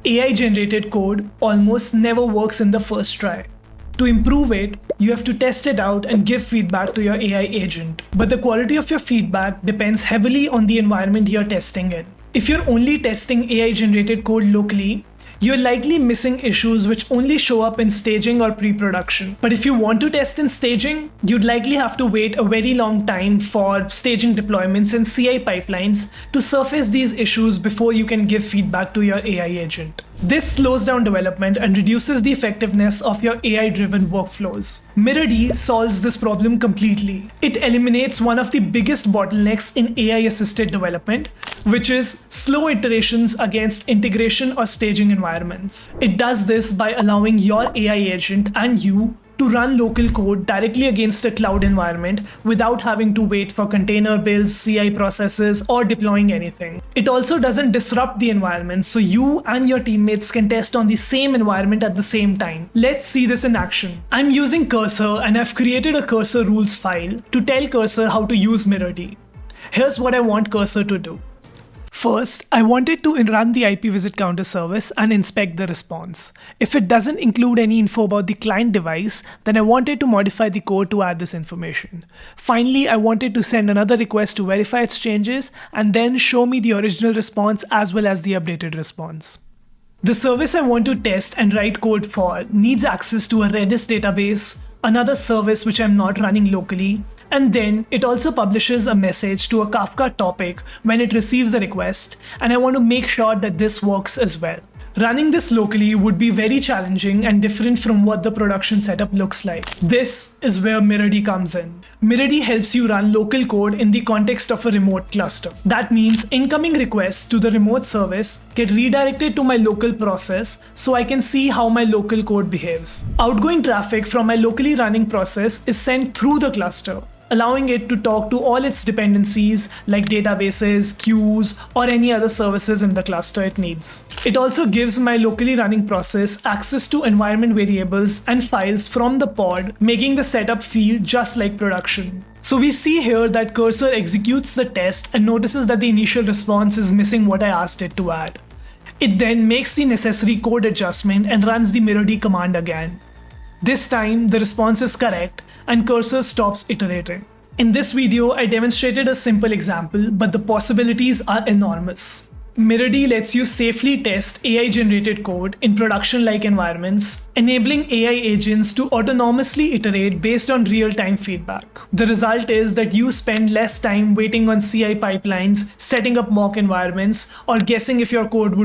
AI-generated code almost never works in the first try. To improve it, you have to test it out and give feedback to your AI agent. But the quality of your feedback depends heavily on the environment you're testing in. If you're only testing AI-generated code locally, you're likely missing issues which only show up in staging or pre-production. But if you want to test in staging, you'd likely have to wait a very long time for staging deployments and CI pipelines to surface these issues before you can give feedback to your AI agent. This slows down development and reduces the effectiveness of your AI-driven workflows. Mirrord solves this problem completely. It eliminates one of the biggest bottlenecks in AI-assisted development, which is slow iterations against integration or staging environments. It does this by allowing your AI agent and you to run local code directly against a cloud environment without having to wait for container builds, CI processes, or deploying anything. It also doesn't disrupt the environment, so you and your teammates can test on the same environment at the same time. Let's see this in action. I'm using Cursor and I've created a Cursor rules file to tell Cursor how to use Mirrord. Here's what I want Cursor to do. First, I wanted to run the IP visit counter service and inspect the response. If it doesn't include any info about the client device, then I wanted to modify the code to add this information. Finally, I wanted to send another request to verify its changes and then show me the original response as well as the updated response. The service I want to test and write code for needs access to a Redis database, another service which I'm not running locally, and then it also publishes a message to a Kafka topic when it receives a request, and I want to make sure that this works as well. Running this locally would be very challenging and different from what the production setup looks like. This is where Mirrord comes in. Mirrord helps you run local code in the context of a remote cluster. That means incoming requests to the remote service get redirected to my local process so I can see how my local code behaves. Outgoing traffic from my locally running process is sent through the cluster, allowing it to talk to all its dependencies like databases, queues, or any other services in the cluster it needs. It also gives my locally running process access to environment variables and files from the pod, making the setup feel just like production. So we see here that Cursor executes the test and notices that the initial response is missing what I asked it to add. It then makes the necessary code adjustment and runs the Mirrord command again. This time, the response is correct and Cursor stops iterating. In this video, I demonstrated a simple example, but the possibilities are enormous. Mirrord lets you safely test AI-generated code in production-like environments, enabling AI agents to autonomously iterate based on real-time feedback. The result is that you spend less time waiting on CI pipelines, setting up mock environments, or guessing if your code would